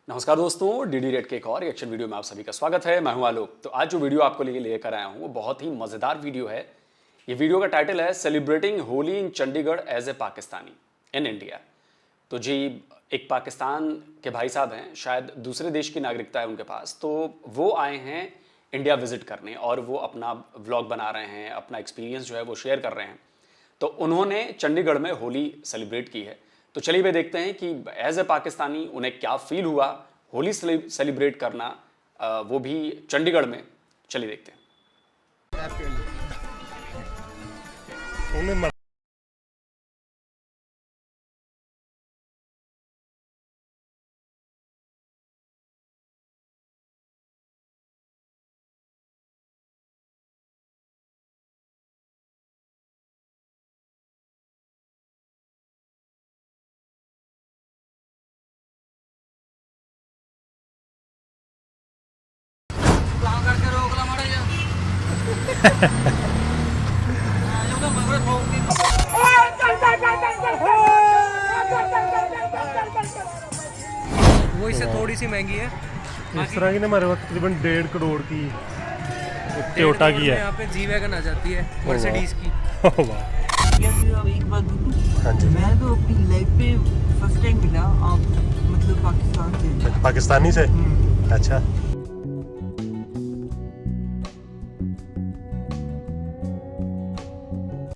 नमस्कार दोस्तों, DD red के एक और रिएक्शन वीडियो में आप सभी का स्वागत है। मैं हूं आलोक। तो आज जो वीडियो आपको लिए लेकर आया हूं वो बहुत ही मज़ेदार वीडियो है। ये वीडियो का टाइटल है celebrating Holi in Chandigarh as a Pakistani in India. तो जी, एक पाकिस्तान के भाई साहब हैं, शायद दूसरे देश की नागरिकता है उनके पास, तो वो आए हैं इंडिया विजिट करने और वो अपना व्लॉग बना रहे हैं, अपना एक्सपीरियंस जो है वो शेयर कर रहे हैं। तो उन्होंने चंडीगढ़ में होली सेलिब्रेट की है। तो चलिए वे देखते हैं कि एज ए पाकिस्तानी उन्हें क्या फील हुआ होली सेलिब्रेट करना, वो भी चंडीगढ़ में। चलिए देखते हैं। वो इससे थोड़ी सी महंगी है। इस तरह की ना हमारे वक्त तकरीबन 1.5 करोड़ की टोयोटा की है। यहाँ पे जी वैगन आ जाती है मर्सिडीज की। एक बात बोलूं, हाँ जी, मैं तो अपनी लाइफ पे फर्स्ट टाइम मिला आप मतलब पाकिस्तान से। पाकिस्तानी से। अच्छा,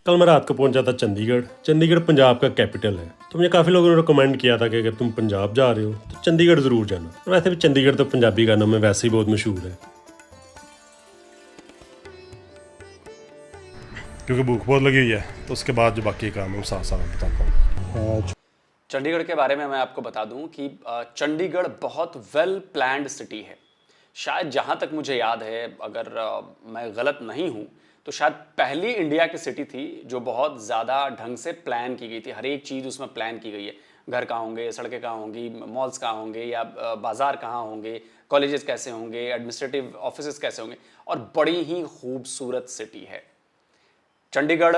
कल मैं रात को पहुंचा था चंडीगढ़। चंडीगढ़ पंजाब का कैपिटल है, तो मुझे काफ़ी लोगों ने रिकमेंड किया था कि अगर तुम पंजाब जा रहे हो तो चंडीगढ़ ज़रूर जाना। और वैसे भी चंडीगढ़ तो पंजाबी गानों में वैसे ही बहुत मशहूर है, क्योंकि भूख बहुत लगी हुई है। तो उसके बाद जो बाकी काम है साथ साथ बताता हूँ। चंडीगढ़ के बारे में मैं आपको बता दूं कि चंडीगढ़ बहुत वेल प्लान्ड सिटी है। शायद जहां तक मुझे याद है, अगर मैं गलत नहीं हूं, तो शायद पहली इंडिया की सिटी थी जो बहुत ज़्यादा ढंग से प्लान की गई थी। हर एक चीज़ उसमें प्लान की गई है। घर कहाँ होंगे, सड़कें कहाँ होंगी, मॉल्स कहाँ होंगे, या बाज़ार कहाँ होंगे, कॉलेजेस कैसे होंगे, एडमिनिस्ट्रेटिव ऑफिस कैसे होंगे, और बड़ी ही खूबसूरत सिटी है चंडीगढ़।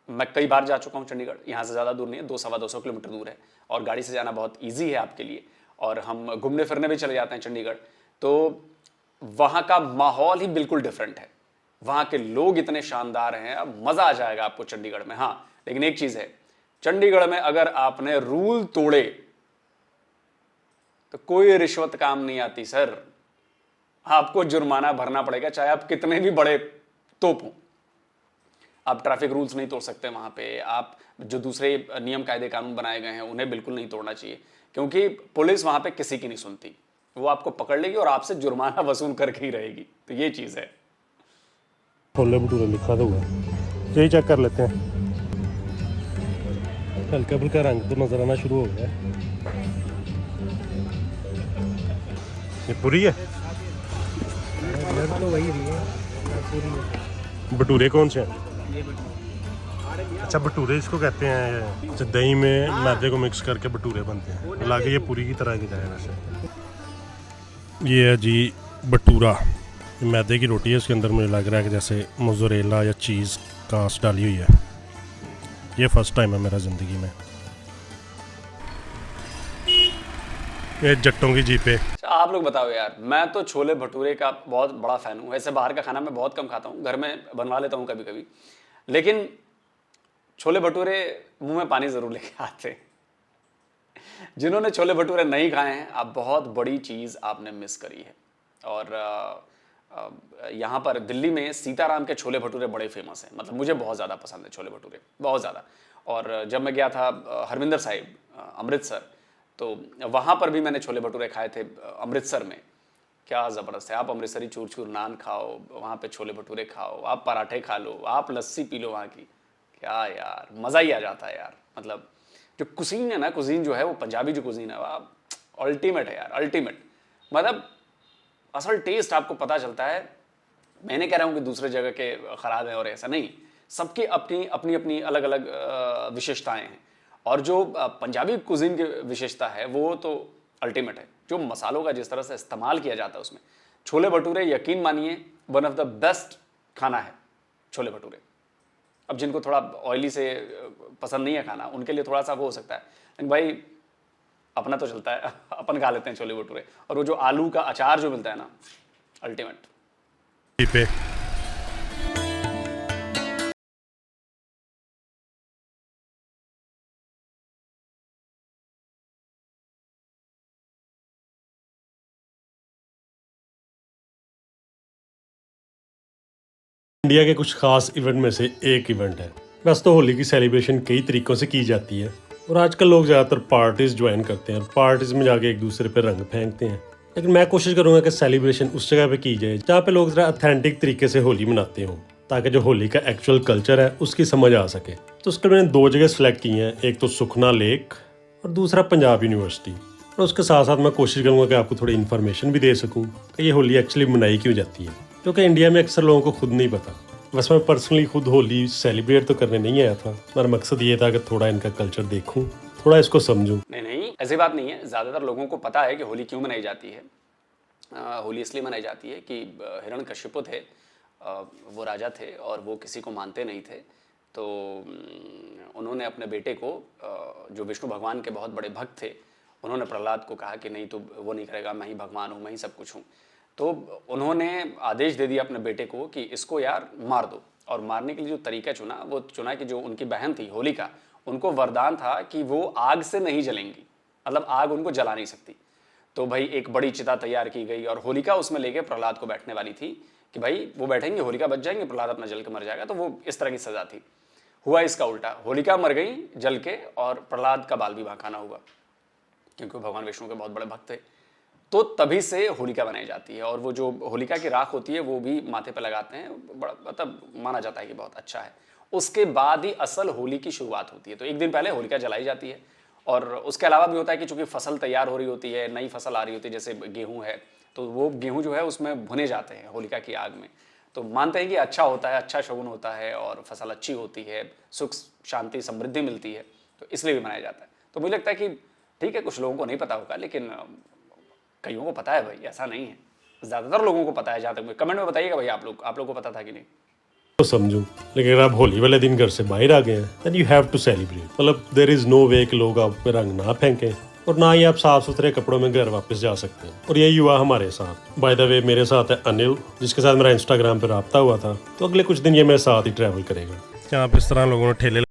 मैं कई बार जा चुका हूँ चंडीगढ़। यहाँ से ज़्यादा दूर नहीं है, 200-225 किलोमीटर दूर है, और गाड़ी से जाना बहुत ईजी है आपके लिए। और हम घूमने फिरने भी चले जाते हैं चंडीगढ़। तो वहाँ का माहौल ही बिल्कुल डिफरेंट है। वहाँ के लोग इतने शानदार हैं, अब मज़ा आ जाएगा आपको चंडीगढ़ में। हाँ, लेकिन एक चीज़ है, चंडीगढ़ में अगर आपने रूल तोड़े तो कोई रिश्वत काम नहीं आती सर। आपको जुर्माना भरना पड़ेगा, चाहे आप कितने भी बड़े तोप हों। आप ट्रैफिक रूल्स नहीं तोड़ सकते वहाँ पे। आप जो दूसरे नियम कायदे कानून बनाए गए हैं उन्हें बिल्कुल नहीं तोड़ना चाहिए, क्योंकि पुलिस वहाँ पे किसी की नहीं सुनती। वो आपको पकड़ लेगी और आपसे जुर्माना वसूल करके ही रहेगी। तो ये चीज़ है। छोले भटूरे लिखा तो हुआ, यही चेक कर लेते हैं। हल्का फुल्का रंग तो नजर आना शुरू हो गया। ये पूरी है, तो वही रही है। भटूरे कौन से हैं? अच्छा, भटूरे इसको कहते हैं। अच्छा, दही में मैदे को मिक्स करके भटूरे बनते हैं। हालांकि ये पूरी की तरह की जाए वैसे। ये है जी भटूरा, मैदे की रोटी है। इसके अंदर मुझे लग रहा है कि जैसे मोज़रेला या चीज़ कास्ट डाली हुई है। ये फर्स्ट टाइम है मेरा ज़िंदगी में। ये जट्टों की जीपे। आप लोग बताओ यार, मैं तो छोले भटूरे का बहुत बड़ा फ़ैन हूँ। वैसे बाहर का खाना मैं बहुत कम खाता हूँ, घर में बनवा लेता हूँ कभी कभी, लेकिन छोले भटूरे मुंह में पानी ज़रूर लेके आते हैं। जिन्होंने छोले भटूरे नहीं खाए हैं, आप बहुत बड़ी चीज़ आपने मिस करी है। और यहाँ पर दिल्ली में सीताराम के छोले भटूरे बड़े फेमस हैं। मतलब मुझे बहुत ज़्यादा पसंद है छोले भटूरे, बहुत ज़्यादा। और जब मैं गया था हरमिंदर साहिब अमृतसर, तो वहाँ पर भी मैंने छोले भटूरे खाए थे अमृतसर में। क्या ज़बरदस्त है। आप अमृतसरी चूर चूर नान खाओ, वहाँ पे छोले भटूरे खाओ, आप पराठे खा लो, आप लस्सी पी लो वहाँ की। क्या यार, मज़ा ही आ जाता है यार। मतलब जो कुजीन है ना, कुजीन जो है वो पंजाबी जो कुजीन है, वो अल्टीमेट है यार, अल्टीमेट। मतलब असल टेस्ट आपको पता चलता है। मैं नहीं कह रहा हूँ कि दूसरे जगह के ख़राब है और ऐसा नहीं, सबकी अपनी अपनी अपनी अलग अलग विशेषताएं हैं। और जो पंजाबी कुजीन की विशेषता है वो तो अल्टीमेट है। जो मसालों का जिस तरह से इस्तेमाल किया जाता है उसमें, छोले भटूरे यकीन मानिए वन ऑफ द बेस्ट खाना है छोले भटूरे। अब जिनको थोड़ा ऑयली से पसंद नहीं है खाना, उनके लिए थोड़ा सा वो हो सकता है, लेकिन भाई अपना तो चलता है, अपन खा लेते हैं छोले भटूरे, और वो जो आलू का अचार जो मिलता है ना, अल्टीमेट। पे इंडिया के कुछ खास इवेंट में से एक इवेंट है। वैसे तो होली की सेलिब्रेशन कई तरीकों से की जाती है और आजकल लोग ज़्यादातर पार्टीज ज्वाइन करते हैं और पार्टीज में जाके एक दूसरे पे रंग फेंकते हैं, लेकिन मैं कोशिश करूंगा कि सेलिब्रेशन उस जगह पे की जाए जहाँ पे लोग ज़रा ऑथेंटिक तरीके से होली मनाते हों, ताकि जो होली का एक्चुअल कल्चर है उसकी समझ आ सके। तो उसके लिए मैंने 2 जगह सेलेक्ट की हैं, एक तो सुखना लेक और दूसरा पंजाब यूनिवर्सिटी। और उसके साथ साथ मैं कोशिश करूंगा कि आपको थोड़ी इन्फॉर्मेशन भी दे सकूं कि ये होली एक्चुअली मनाई क्यों जाती है, क्योंकि इंडिया में अक्सर लोगों को खुद नहीं पता। वैसे मैं पर्सनली खुद होली सेलिब्रेट तो करने नहीं आया था, मेरा मकसद ये था कि थोड़ा इनका कल्चर देखूं, थोड़ा इसको समझूं। नहीं, ऐसी बात नहीं है। ज़्यादातर लोगों को पता है कि होली क्यों मनाई जाती है। होली इसलिए मनाई जाती है कि हिरण्यकशिपु थे, वो राजा थे और वो किसी को मानते नहीं थे। तो उन्होंने अपने बेटे को, जो विष्णु भगवान के बहुत बड़े भक्त थे, उन्होंने प्रहलाद को कहा कि नहीं, तू वो नहीं करेगा, मैं ही भगवान हूँ, मैं ही सब कुछ हूँ। तो उन्होंने आदेश दे दिया अपने बेटे को कि इसको यार मार दो। और मारने के लिए जो तरीका चुना, वो चुना कि जो उनकी बहन थी होलिका, उनको वरदान था कि वो आग से नहीं जलेंगी, मतलब आग उनको जला नहीं सकती। तो भाई एक बड़ी चिता तैयार की गई और होलिका उसमें लेके प्रहलाद को बैठने वाली थी कि भाई वो बैठेंगे, होलिका बच जाएंगे, प्रहलाद अपना जल के मर जाएगा। तो वो इस तरह की सजा थी। हुआ इसका उल्टा, होलिका मर गई जल के और प्रहलाद का बाल विवाह खाना हुआ, क्योंकि वो भगवान विष्णु के बहुत बड़े भक्त थे। तो तभी से होलिका बनाई जाती है। और वो जो होलिका की राख होती है वो भी माथे पे लगाते हैं, बड़ा मतलब माना जाता है कि बहुत अच्छा है। उसके बाद ही असल होली की शुरुआत होती है। तो एक दिन पहले होलिका जलाई जाती है। और उसके अलावा भी होता है कि चूंकि फसल तैयार हो रही होती है, नई फसल आ रही होती है, जैसे गेहूं है, तो वो गेहूं जो है उसमें भुने जाते हैं होलिका की आग में। तो मानते हैं कि अच्छा होता है, अच्छा शगुन होता है और फसल अच्छी होती है, सुख शांति समृद्धि मिलती है, तो इसलिए भी मनाया जाता है। तो मुझे लगता है कि ठीक है, कुछ लोगों को नहीं पता होगा, लेकिन कईयों को पता है भाई, ऐसा नहीं है। ज़्यादातर लोगों को पता है। जहाँ तक कमेंट में बताइएगा भाई, आप लोग को पता था कि नहीं। तो समझूं, लेकिन अगर आप होली वाले दिन घर से बाहर आ गए हैं, then you have to celebrate. मतलब देयर इज नो वे कि लोग आप पे रंग ना फेंकें और ना ही आप साफ सुथरे कपड़ों में घर वापस जा सकते हैं। और यही हुआ हमारे साथ। बाय द वे, मेरे साथ है अनिल, जिसके साथ मेरा इंस्टाग्राम पर रब्ता हुआ था। तो अगले कुछ दिन ये मेरे साथ ही ट्रैवल करेगा। यहाँ पे इस तरह लोगों ने ठेले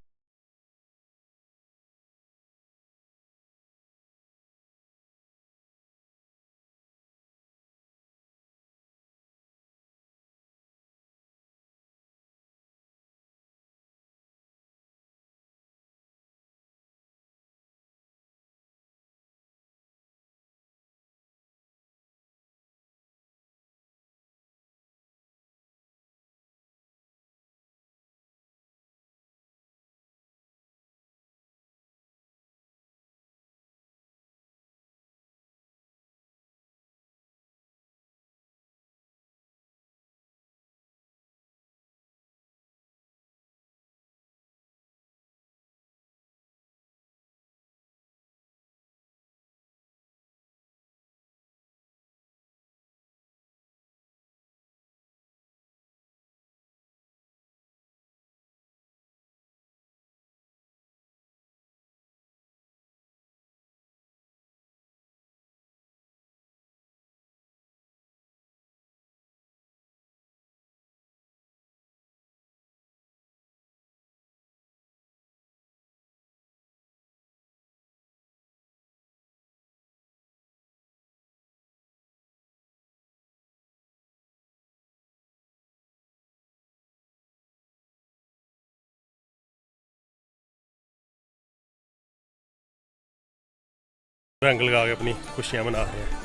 रंग लगा के अपनी खुशियां मना रहे हैं।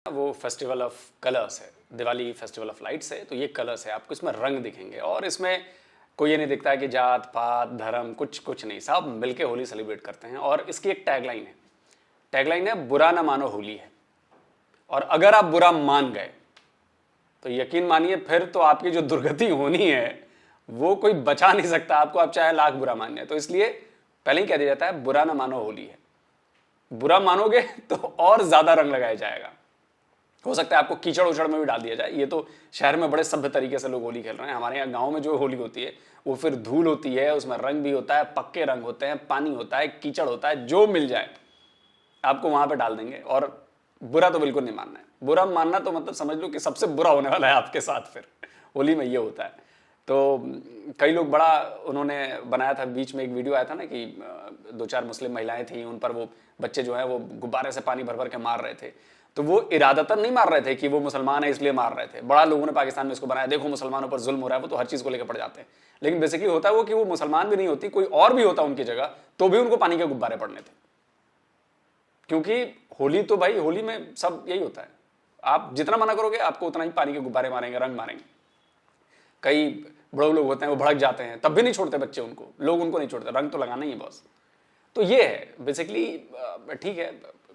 वो फेस्टिवल ऑफ कलर्स है, दिवाली फेस्टिवल ऑफ लाइट्स है, तो ये कलर्स है, आपको इसमें रंग दिखेंगे और इसमें कोई ये नहीं दिखता है कि जात पात धर्म कुछ नहीं, सब मिलके होली सेलिब्रेट करते हैं। और इसकी एक टैगलाइन है बुरा ना मानो होली है। और अगर आप बुरा मान गए तो यकीन मानिए फिर तो आपकी जो दुर्गति होनी है वो कोई बचा नहीं सकता आपको, आप चाहे लाख बुरा मान जाए। तो इसलिए पहले ही कह दिया जाता है बुरा ना मानो होली है। बुरा मानोगे तो और ज्यादा रंग लगाया जाएगा, हो सकता है आपको कीचड़ उचड़ में भी डाल दिया जाए। ये तो शहर में बड़े सभ्य तरीके से लोग होली खेल रहे हैं, हमारे यहाँ गाँव में जो होली होती है वो फिर धूल होती है, उसमें रंग भी होता है, पक्के रंग होते हैं, पानी होता है, कीचड़ होता है, जो मिल जाए आपको वहां पे डाल देंगे। और बुरा तो बिल्कुल नहीं मानना है, बुरा मानना तो मतलब समझ लो कि सबसे बुरा होने वाला है आपके साथ। फिर होली में ये होता है। तो कई लोग बड़ा उन्होंने बनाया था, बीच में एक वीडियो आया था ना कि 2-4 मुस्लिम महिलाएं थी, उन पर वो बच्चे जो है वो गुब्बारे से पानी भर भर के मार रहे थे। तो वो इरादतन नहीं मार रहे थे कि वो मुसलमान है इसलिए मार रहे थे, बड़ा लोगों ने पाकिस्तान में इसको बनाया, देखो मुसलमानों पर जुल्म हो रहा है, वो तो हर चीज़ को लेकर पड़ जाते हैं। लेकिन बेसिकली होता है वो कि वो मुसलमान भी नहीं होती, कोई और भी होता उनकी जगह, तो भी उनको पानी के गुब्बारे पड़ने थे। क्योंकि होली तो भाई, होली में सब यही होता है, आप जितना मना करोगे आपको उतना ही पानी के गुब्बारे मारेंगे, रंग मारेंगे। कई बड़े लोग होते हैं वो भड़क जाते हैं, तब भी नहीं छोड़ते बच्चे उनको, लोग उनको नहीं छोड़ते, रंग तो लगाना ही है बॉस। तो ये है बेसिकली। ठीक है,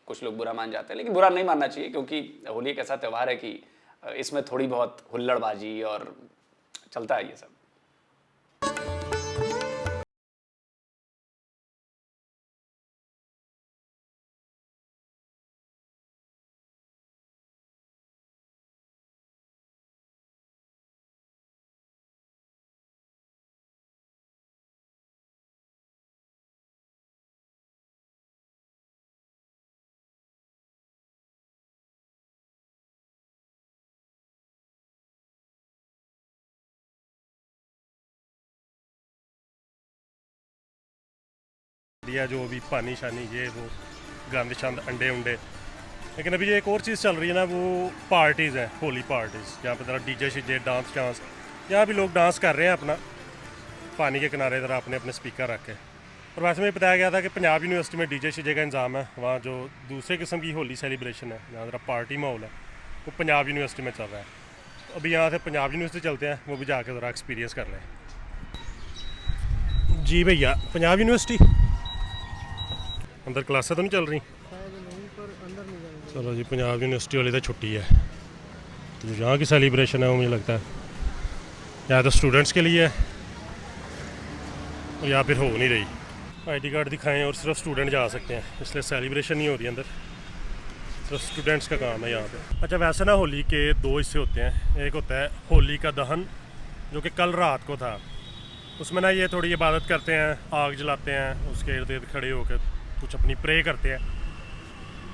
कुछ लोग बुरा मान जाते हैं, लेकिन बुरा नहीं मानना चाहिए, क्योंकि होली एक ऐसा त्यौहार है कि इसमें थोड़ी बहुत हुल्लड़बाजी और चलता है ये सब। दिया जो भी पानी शानी ये वो गंद शंद अंडे उंडे। लेकिन अभी ये एक और चीज़ चल रही है ना, वो पार्टीज़ हैं, होली पार्टीज़, जहाँ पे तरह डीजे शीजे डांस चांस, यहाँ भी लोग डांस कर रहे हैं अपना पानी के किनारे तरह अपने अपने स्पीकर रख के। और वैसे में बताया गया था कि पंजाब यूनिवर्सिटी में डीजे शीजे का इंतजाम है, वहाँ जो दूसरे किस्म की होली सेलिब्रेशन है जहाँ ज़रा पार्टी माहौल है वो पंजाब यूनिवर्सिटी में चल रहा है। तो अभी यहाँ से पंजाब यूनिवर्सिटी चलते हैं, वो भी जाके ज़रा एक्सपीरियंस कर लें। जी भैया, पंजाब यूनिवर्सिटी अंदर क्लासें तो नहीं चल रही? चलो जी, पंजाब यूनिवर्सिटी वाली तो छुट्टी है। तो जो यहाँ की सेलिब्रेशन है वो मुझे लगता है या तो स्टूडेंट्स के लिए है या फिर हो नहीं रही। आईडी कार्ड दिखाएं और सिर्फ स्टूडेंट जा सकते हैं, इसलिए सेलिब्रेशन नहीं हो रही अंदर, सिर्फ स्टूडेंट्स का काम है यहाँ पे। अच्छा, वैसे ना होली के 2 हिस्से होते हैं। एक होता है होली का दहन, जो कि कल रात को था। उसमें ना ये थोड़ी इबादत करते हैं, आग जलाते हैं, उसके इर्द गिर्द खड़े होकर कुछ अपनी प्रे करते हैं।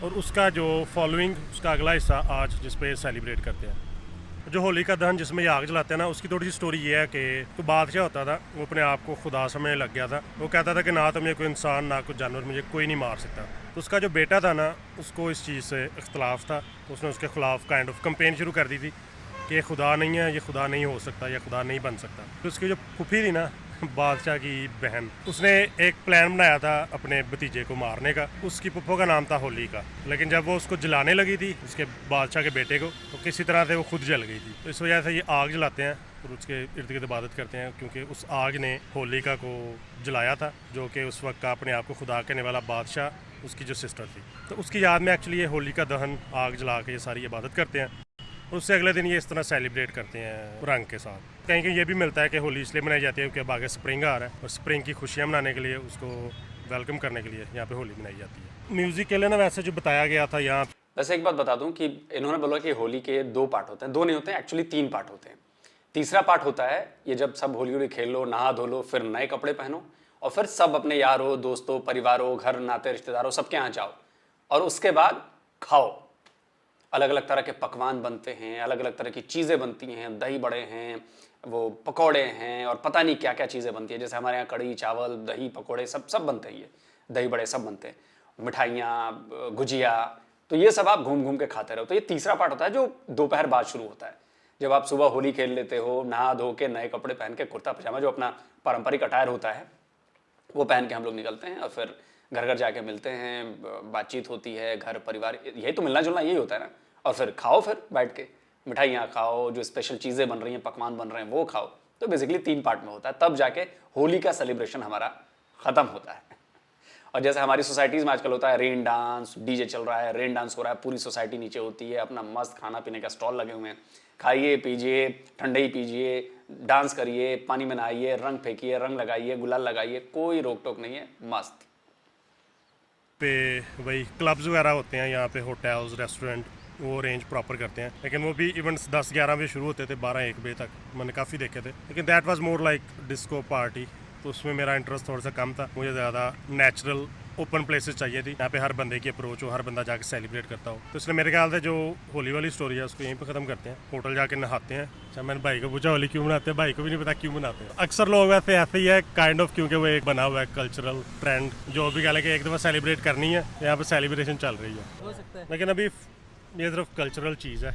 और उसका जो फॉलोइंग, उसका अगला हिस्सा आज जिस पे सेलिब्रेट करते हैं, जो होली का दहन जिसमें ये आग जलाते हैं ना, उसकी थोड़ी सी स्टोरी ये है कि तो बादशाह होता था, वो अपने आप को खुदा समझने लग गया था। वो कहता था कि ना तो मुझे कोई इंसान ना कोई जानवर, मुझे कोई नहीं मार सकता। तो उसका जो बेटा था ना, उसको इस चीज़ से इख्तलाफ था, तो उसने उसके ख़िलाफ़ काइंड ऑफ कंपेन शुरू कर दी थी कि ये खुदा नहीं है, ये खुदा नहीं हो सकता, ये खुदा नहीं बन सकता। तो उसकी जो फूफी थी ना, बादशाह की बहन, उसने एक प्लान बनाया था अपने भतीजे को मारने का। उसकी पुप्पो का नाम था होली का, लेकिन जब वो उसको जलाने लगी थी उसके बादशाह के बेटे को, तो किसी तरह से वो खुद जल गई थी। तो इस वजह से ये आग जलाते हैं और उसके इर्द गिर्द इबादत करते हैं, क्योंकि उस आग ने होलिका को जलाया था, जो कि उस वक्त का अपने आप को खुदा कहने वाला बादशाह उसकी जो सिस्टर थी। तो उसकी याद में एक्चुअली ये होली का दहन, आग जला के ये सारी इबादत करते हैं। और उससे अगले दिन ये इस तरह सेलिब्रेट करते हैं रंग के साथ। कहीं कहीं ये भी मिलता है कि होली इसलिए मनाई जाती है क्योंकि आगे स्प्रिंग आ रहा है, और स्प्रिंग की खुशियाँ मनाने के लिए, उसको वेलकम करने के लिए यहाँ पे होली मनाई जाती है। म्यूज़िक के लिए ना वैसे जो बताया गया था यहाँ। वैसे एक बात बता दूं कि इन्होंने बोला कि होली के 2 पार्ट होते हैं, 2 नहीं होते हैं, एक्चुअली 3 पार्ट होते हैं। तीसरा पार्ट होता है ये जब सब होली होली खेल लो, नहा धो लो, फिर नए कपड़े पहनो और फिर सब अपने यारों दोस्तों परिवारों घर नाते रिश्तेदारों सबके यहाँ जाओ और उसके बाद खाओ। अलग अलग तरह के पकवान बनते हैं, अलग अलग तरह की चीज़ें बनती हैं, दही बड़े हैं, वो पकौड़े हैं और पता नहीं क्या क्या चीज़ें बनती है। जैसे हमारे यहाँ कढ़ी चावल दही पकौड़े सब बनते हैं, ये दही बड़े सब बनते हैं, मिठाइयाँ गुजिया, तो ये सब आप घूम घूम के खाते रहो। तो ये तीसरा पार्ट होता है जो दोपहर बाद शुरू होता है, जब आप सुबह होली खेल लेते हो, नहा धो के नए कपड़े पहन के, कुर्ता पजामा जो अपना पारंपरिक अटायर होता है वो पहन के हम लोग निकलते हैं और फिर घर घर जाके मिलते हैं, बातचीत होती है, घर परिवार, यही तो मिलना जुलना यही होता है ना। और फिर खाओ, फिर बैठ के मिठाइयाँ खाओ, जो स्पेशल चीज़ें बन रही हैं, पकवान बन रहे हैं वो खाओ। तो बेसिकली 3 पार्ट में होता है, तब जाके होली का सेलिब्रेशन हमारा ख़त्म होता है। और जैसे हमारी सोसाइटीज़ में आजकल होता है रेन डांस, डीजे चल रहा है, रेन डांस हो रहा है, पूरी सोसाइटी नीचे होती है, अपना मस्त खाना पीने का स्टॉल लगे हुए हैं, खाइए पीजिए, ठंडे ही पीजिए, डांस करिए, पानी में नहाइए, रंग फेंकिए, रंग लगाइए, गुलाल लगाइए, कोई रोक टोक नहीं है, मस्त। पे वही क्लब्स वगैरह होते हैं यहाँ पे, होटल्स, रेस्टोरेंट, वो अरेंज प्रॉपर करते हैं। लेकिन वो भी इवेंट्स 10-11 बजे शुरू होते थे, 12-1 बजे तक मैंने काफ़ी देखे थे। लेकिन that was more like disco party, तो उसमें मेरा इंटरेस्ट थोड़ा सा कम था। मुझे ज़्यादा नेचुरल ओपन प्लेसेस चाहिए थी, यहाँ पे हर बंदे की अप्रोच हो, हर बंदा जाके सेलिब्रेट करता हो। तो इसलिए मेरे ख्याल से जो होली वाली स्टोरी है उसको यहीं पे ख़त्म करते हैं, होटल जाके नहाते हैं। अच्छा, मैंने भाई को पूछा होली क्यों मनाते हैं, भाई को भी नहीं पता क्यों मनाते हैं। अक्सर लोग वैसे ऐसे ही है काइंड ऑफ, क्योंकि वो एक बना हुआ है कल्चरल ट्रेंड, जो भी कह लें कि एक दफ़ा सेलिब्रेट करनी है, यहाँ पर सेलिब्रेशन चल रही है। हो सकता है। लेकिन अभी ये सिर्फ कल्चरल चीज़ है,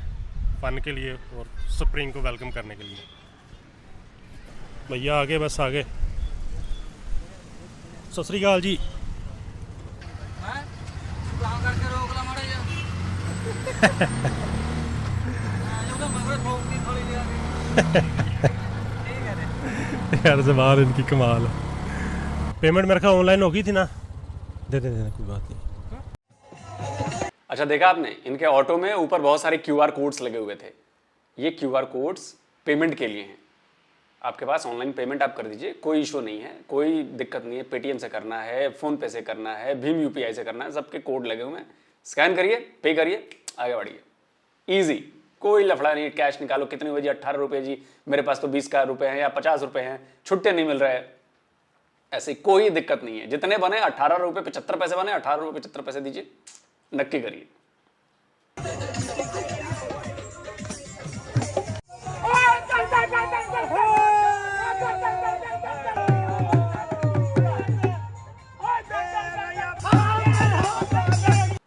फ़न के लिए और स्प्रिंग को वेलकम करने के लिए। भैया आगे, बस आगे। सत श्री अकाल जी। यार जबान इनकी कमाल है। पेमेंट मेरे ख्याल ऑनलाइन होगी थी ना, दे देना कोई बात नहीं। अच्छा, देखा आपने इनके ऑटो में ऊपर बहुत सारे QR कोड्स लगे हुए थे। ये QR कोड्स पेमेंट के लिए हैं। आपके पास ऑनलाइन पेमेंट आप कर दीजिए, कोई इशू नहीं है, कोई दिक्कत नहीं है। पेटीएम से करना है, फ़ोन पे से करना है, भीम UPI से करना है, सबके कोड लगे हुए हैं। स्कैन करिए, पे करिए, आगे बढ़िए। ईजी, कोई लफड़ा नहीं। कैश निकालो, कितने हुए जी? 18 रुपये जी, मेरे पास तो 20 का रुपये हैं या 50 रुपये हैं, छुट्टे नहीं मिल रहे। ऐसी कोई दिक्कत नहीं है। जितने बने 18 रुपये 75 पैसे बने, 18 रुपये 75 पैसे दीजिए, नक्की करिए।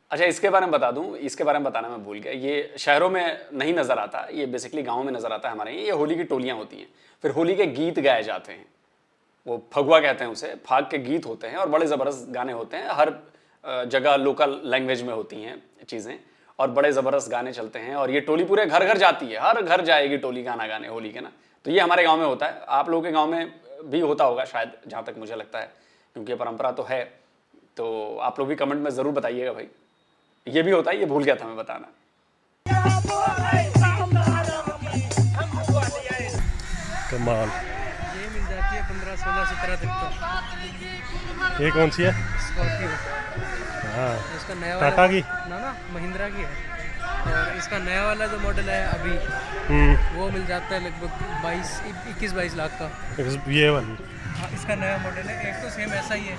अच्छा, इसके बारे में बता दूं, इसके बारे में बताना मैं भूल गया। ये शहरों में नहीं नज़र आता, ये बेसिकली गांव में नज़र आता है हमारे। ये होली की टोलियां होती हैं, फिर होली के गीत गाए जाते हैं। वो फगुआ कहते हैं उसे, फाग के गीत होते हैं और बड़े ज़बरदस्त गाने होते हैं। हर जगह लोकल लैंग्वेज में होती हैं चीज़ें और बड़े ज़बरदस्त गाने चलते हैं। और ये टोली पूरे घर घर जाती है, हर घर जाएगी टोली गाना गाने होली के ना। तो ये हमारे गाँव में होता है, आप लोगों के गाँव में भी होता होगा शायद, जहाँ तक मुझे लगता है, क्योंकि ये परंपरा तो है। तो आप लोग भी कमेंट में ज़रूर बताइएगा भाई, ये भी होता है, ये भूल गया था मैं बताना। कमाल। ये मिल जाती है 15, 16, 17 तक तो। ये कौन सी है? स्कॉर्पियो। हाँ, इसका नया टाटा वाला की? ना महिंद्रा की है। और इसका नया वाला जो मॉडल है अभी, वो मिल जाता है लगभग 21-22 लाख का। ये वाली? हाँ, इसका नया मॉडल है। एक तो सेम ऐसा ही है,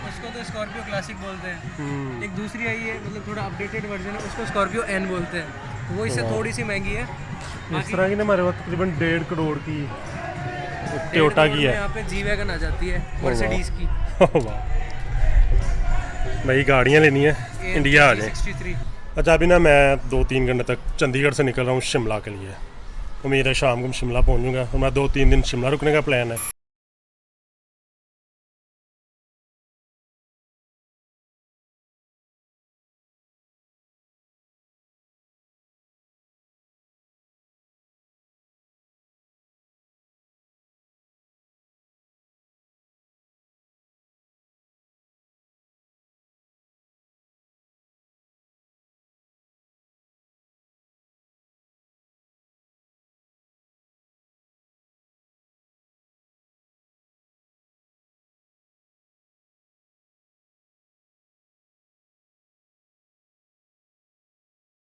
उसको तो स्कॉर्पियो क्लासिक बोलते हैं। एक दूसरी आई है, मतलब थोड़ा अपडेटेड वर्जन है, उसको स्कॉर्पियो N बोलते हैं। वो इससे थोड़ी सी महंगी है। इस तरह की ना हमारे पास तकरीबन 1.5 करोड़ की टोयोटा की है। यहाँ पे जी वैगन आ जाती है, मर्सिडीज की। भाई गाड़ियाँ लेनी है, इंडिया आ जाए। 63। अच्छा, अभी ना मैं 2-3 घंटे तक चंडीगढ़ से निकल रहा हूँ शिमला के लिए। उम्मीद है शाम को मैं शिमला पहुँचूँगा और मैं 2-3 दिन शिमला रुकने का प्लान है।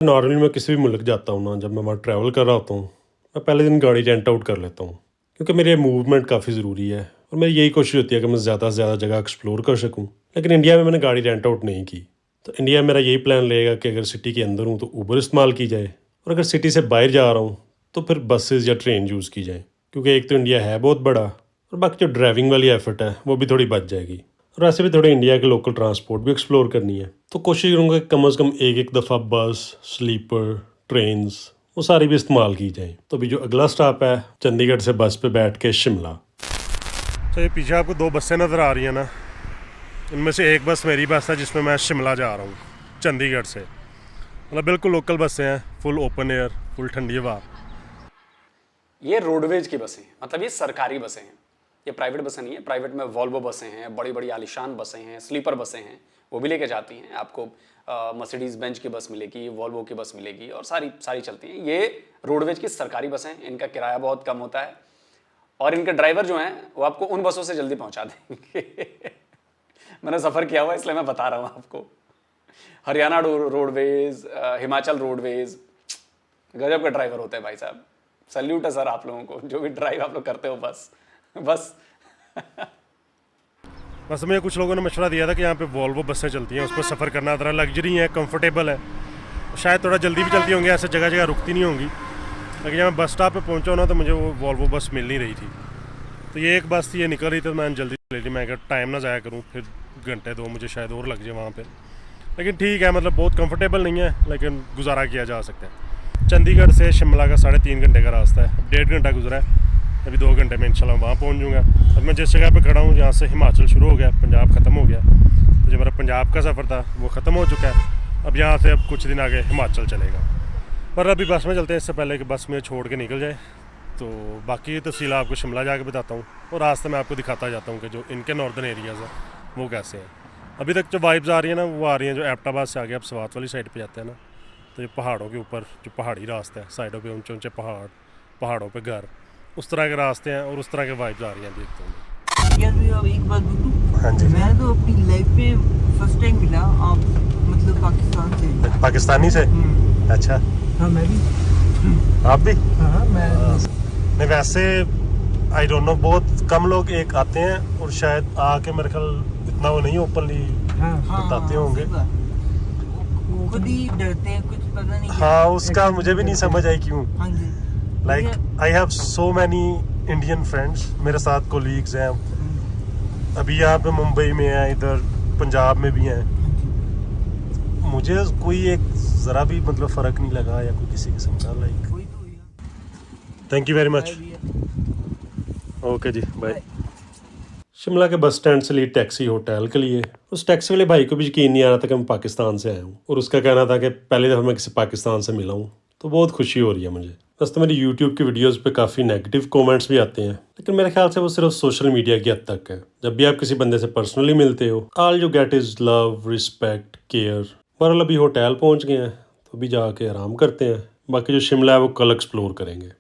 नॉर्मली मैं किसी भी मुल्क जाता हूँ ना, जब मैं वहाँ ट्रैवल कर रहा होता हूँ, मैं पहले दिन गाड़ी रेंट आउट कर लेता हूँ, क्योंकि मेरे मूवमेंट काफ़ी ज़रूरी है और मेरी यही कोशिश होती है कि मैं ज़्यादा से ज़्यादा जगह एक्सप्लोर कर सकूँ। लेकिन इंडिया में मैंने गाड़ी रेंट आउट नहीं की, तो इंडिया में मेरा यही प्लान रहेगा कि अगर सिटी के अंदर हूँ तो ऊबर इस्तेमाल की जाए, और अगर सिटी से बाहर जा रहा हूँ तो फिर बसेज़ या ट्रेन यूज़ की जाए, क्योंकि एक तो इंडिया है बहुत बड़ा और बाकी जो ड्राइविंग वाली एफर्ट है वो भी थोड़ी बच जाएगी। और ऐसे भी थोड़े इंडिया के लोकल ट्रांसपोर्ट भी एक्सप्लोर करनी है, तो कोशिश करूँगा कि कम से कम एक दफ़ा बस, स्लीपर, ट्रेन्स वो सारी भी इस्तेमाल की जाए। तो अभी जो अगला स्टॉप है चंडीगढ़ से बस पे बैठ के शिमला। तो ये पीछे आपको 2 बसें नज़र आ रही हैं ना, इनमें से एक बस मेरी बस है जिसमें मैं शिमला जा रहा हूँ चंडीगढ़ से। मतलब बिल्कुल लोकल बसें हैं, फुल ओपन एयर, फुल ठंडी हवा। ये रोडवेज की बसें हैं, मतलब ये सरकारी बसें हैं, ये प्राइवेट बसें नहीं है। प्राइवेट में वॉल्वो बसें हैं, बड़ी बड़ी आलिशान बसें हैं, स्लीपर बसें हैं, वो भी लेके जाती हैं। आपको मर्सिडीज बेंच की बस मिलेगी, वॉल्वो की बस मिलेगी और सारी चलती हैं। ये रोडवेज की सरकारी बसें हैं, इनका किराया बहुत कम होता है और इनके ड्राइवर जो हैं वो आपको उन बसों से जल्दी पहुंचा देंगे। मैंने सफ़र किया हुआ इसलिए मैं बता रहा हूँ आपको। हरियाणा रोडवेज, हिमाचल रोडवेज, गजब का ड्राइवर होते हैं भाई साहब। सल्यूट है सर आप लोगों को, जो भी ड्राइव आप लोग करते हो बस बस मुझे कुछ लोगों ने मशवरा दिया था कि यहाँ पे वॉल्वो बसें चलती हैं, उस पर सफ़र करना ज़रा लग्जरी है, कंफर्टेबल है, शायद थोड़ा जल्दी भी चलती होंगी, ऐसे जगह जगह रुकती नहीं होंगी। लेकिन जब मैं बस स्टॉप पे पहुँचा ना तो मुझे वो वॉल्वो बस मिल नहीं रही थी। तो ये एक बस थी, ये निकल रही थी, तो मैंने जल्दी ले ली। मैं अगर टाइम ना ज़ाया करूँ, फिर घंटे दो मुझे शायद और लग जाए वहाँ पर। लेकिन ठीक है, मतलब बहुत कम्फर्टेबल नहीं है, लेकिन गुजारा किया जा सकता है। चंडीगढ़ से शिमला का 3.5 घंटे का रास्ता है, 1.5 घंटा गुजरा है, अभी 2 घंटे में इंशाल्लाह वहाँ पहुँच जाऊँगा। अब मैं जिस जगह पे खड़ा हूँ, यहाँ से हिमाचल शुरू हो गया, पंजाब ख़त्म हो गया। तो जो मेरा पंजाब का सफ़र था वो ख़त्म हो चुका है। अब यहाँ से अब कुछ दिन आगे हिमाचल चलेगा। पर अभी बस में चलते हैं, इससे पहले कि बस में छोड़ के निकल जाए। तो बाकी तफसील आपको शिमला जाके बताता हूँ और रास्ते में आपको दिखाता जाता हूँ कि जो इनके नॉर्दर्न एरियाज़ हैं वो कैसे हैं। अभी तक जो वाइब्स आ रही है ना, वो आ रही हैं जो एबटाबाद से आगे आप स्वात वाली साइड पर जाते हैं ना, तो ये पहाड़ों के ऊपर जो पहाड़ी रास्ते हैं, साइडों पे ऊंचे ऊंचे पहाड़ों पे घर, उस तरह के रास्ते हैं और उस तरह के वाइब्स आ रही हैं। देखते हैं यार भी अब एक बात बोलूं। हाँ जी। मैं तो अपनी लाइफ में फर्स्ट टाइम मिला आप, मतलब पाकिस्तान से। पाकिस्तानी से? अच्छा। हाँ मैं भी। आप भी? हाँ मैं नहीं, वैसे आई डोंट नो, बहुत कम लोग एक आते हैं और शायद आके मेरे ख्याल इतना वो नहीं ओपनली बताते होंगे। खुद ही डरते हैं, कुछ पता नहीं। हाँ, उसका मुझे भी नहीं समझ आई क्यों। हाँ जी। Like I have so many Indian friends, मेरे साथ कोलीग्स हैं, अभी यहाँ पे मुंबई में हैं, इधर पंजाब में भी हैं। मुझे कोई एक ज़रा भी मतलब फ़र्क नहीं लगा या कोई किसी किस्म का। लाइक कोई तो यार। Thank you very much. Okay जी, बाय। शिमला के बस स्टैंड से ली टैक्सी होटल के लिए। उस टैक्सी वाले भाई को भी यकीन नहीं आ रहा था कि मैं पाकिस्तान से आया हूँ और उसका कहना था कि पहली दफ़ा मैं किसी पाकिस्तान से मिला हूँ, तो बहुत खुशी हो रही है मुझे। बस तो मेरी यूट्यूब की वीडियोस पे काफ़ी नेगेटिव कमेंट्स भी आते हैं, लेकिन मेरे ख्याल से वो सिर्फ सोशल मीडिया की हद तक है। जब भी आप किसी बंदे से पर्सनली मिलते हो, all you get is love, respect, care. बहरहाल अभी होटल पहुँच गए हैं, तो अभी जाके आराम करते हैं। बाकी जो शिमला है वो कल एक्सप्लोर करेंगे।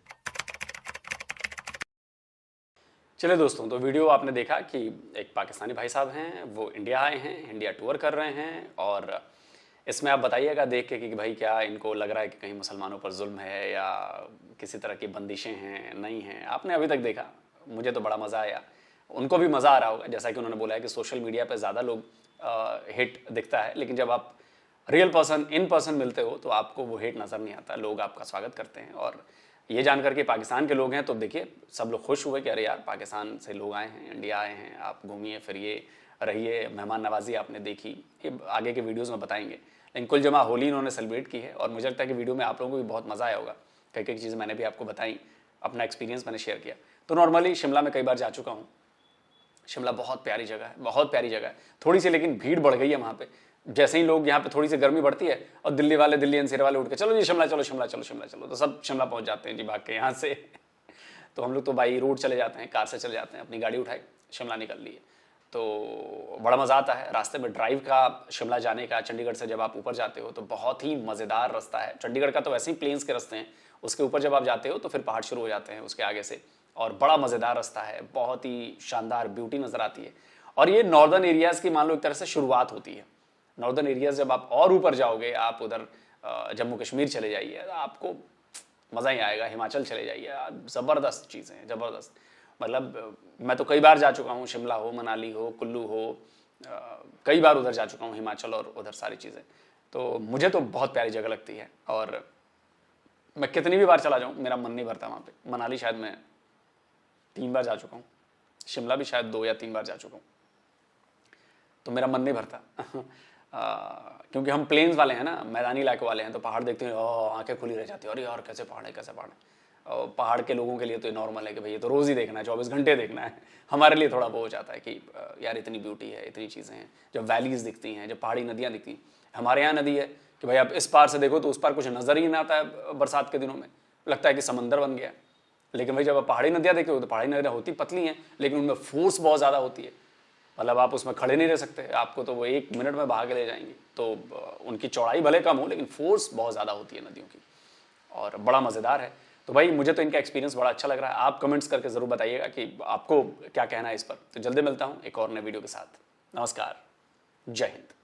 चलिए दोस्तों, तो वीडियो आपने देखा कि एक पाकिस्तानी भाई साहब हैं, वो इंडिया आए हैं, इंडिया टूर कर रहे हैं। और इसमें आप बताइएगा देख के कि भाई क्या इनको लग रहा है कि कहीं मुसलमानों पर जुल्म है या किसी तरह की बंदिशें हैं, नहीं हैं। आपने अभी तक देखा, मुझे तो बड़ा मज़ा आया, उनको भी मज़ा आ रहा होगा। जैसा कि उन्होंने बोला है कि सोशल मीडिया पर ज़्यादा लोग हेट दिखता है, लेकिन जब आप रियल पर्सन इन पर्सन मिलते हो तो आपको वो हेट नज़र नहीं आता। लोग आपका स्वागत करते हैं। और ये जानकर के पाकिस्तान के लोग हैं तो देखिए सब लोग खुश हुए कि अरे यार पाकिस्तान से लोग आए हैं, इंडिया आए हैं, आप घूमिए फिरिए, रहिए, मेहमान नवाजी आपने देखी। ये आगे के वीडियोस में बताएंगे। लेकिन कुल जमा होली इन्होंने सेलिब्रेट की है और मुझे लगता है कि वीडियो में आप लोगों को भी बहुत मज़ा आया होगा। कई कई चीज़ें मैंने भी आपको बताई, अपना एक्सपीरियंस मैंने शेयर किया। तो नॉर्मली शिमला में कई बार जा चुका हूँ। शिमला बहुत प्यारी जगह है, बहुत प्यारी जगह है। थोड़ी सी लेकिन भीड़ बढ़ गई है वहाँ पे। जैसे ही लोग यहाँ पे थोड़ी सी गर्मी बढ़ती है और दिल्ली वाले, दिल्ली एनसीआर वाले उठ के चलो जी शिमला चलो, शिमला चलो, शिमला चलो, तो सब शिमला पहुँच जाते हैं जी भाग के यहाँ से। तो हम लोग तो बाई रोड चले जाते हैं, कार से चले जाते हैं, अपनी गाड़ी उठाई शिमला निकल लिए। तो बड़ा मज़ा आता है रास्ते में ड्राइव का, शिमला जाने का। चंडीगढ़ से जब आप ऊपर जाते हो तो बहुत ही मज़ेदार रास्ता है। चंडीगढ़ का तो वैसे ही प्लेन्स के रास्ते हैं, उसके ऊपर जब आप जाते हो तो फिर पहाड़ शुरू हो जाते हैं उसके आगे से, और बड़ा मज़ेदार रास्ता है, बहुत ही शानदार ब्यूटी नज़र आती है। और ये नॉर्दर्न एरियाज़ की मान लो एक तरह से शुरुआत होती है। नॉर्दर्न एरियाज़ जब आप और ऊपर जाओगे, आप उधर जम्मू कश्मीर चले जाइए, आपको मज़ा ही आएगा। हिमाचल चले जाइए, ज़बरदस्त चीज़ें हैं, ज़बरदस्त। मतलब मैं तो कई बार जा चुका हूँ, शिमला हो, मनाली हो, कुल्लू हो, कई बार उधर जा चुका हूँ, हिमाचल और उधर सारी चीज़ें। तो मुझे तो बहुत प्यारी जगह लगती है और मैं कितनी भी बार चला जाऊँ मेरा मन नहीं भरता वहाँ पे। मनाली शायद मैं 3 बार जा चुका हूँ, शिमला भी शायद 2 या 3 बार जा चुका हूँ, तो मेरा मन नहीं भरता। क्योंकि हम प्लेन्स वाले हैं ना, मैदानी इलाके वाले हैं, तो पहाड़ देखते हैं आंखें खुली रह जाती है, अरे यार कैसे पहाड़ है, कैसे पहाड़ है। और पहाड़ के लोगों के लिए तो ये नॉर्मल है कि भाई ये तो रोज़ ही देखना है, 24 घंटे देखना है। हमारे लिए थोड़ा वो हो जाता है कि यार इतनी ब्यूटी है, इतनी चीज़ें हैं, जब वैलीज़ दिखती हैं, जब पहाड़ी नदियाँ दिखती हैं। हमारे यहाँ नदी है कि भाई आप इस पार से देखो तो उस पार कुछ नज़र ही नहीं आता है बरसात के दिनों में, लगता है कि समंदर बन गया। लेकिन भाई जब आप पहाड़ी नदियाँ देखो तो पहाड़ी नदियाँ होती पतली हैं, लेकिन उनमें फोर्स बहुत ज़्यादा होती है। मतलब आप उसमें खड़े नहीं रह सकते, आपको तो वो 1 मिनट में बहा के ले जाएंगी। तो उनकी चौड़ाई भले कम हो, लेकिन फोर्स बहुत ज़्यादा होती है नदियों की, और बड़ा मज़ेदार है। तो भाई मुझे तो इनका एक्सपीरियंस बड़ा अच्छा लग रहा है। आप कमेंट्स करके ज़रूर बताइएगा कि आपको क्या कहना है इस पर। तो जल्दी मिलता हूँ एक और नए वीडियो के साथ। नमस्कार, जय हिंद।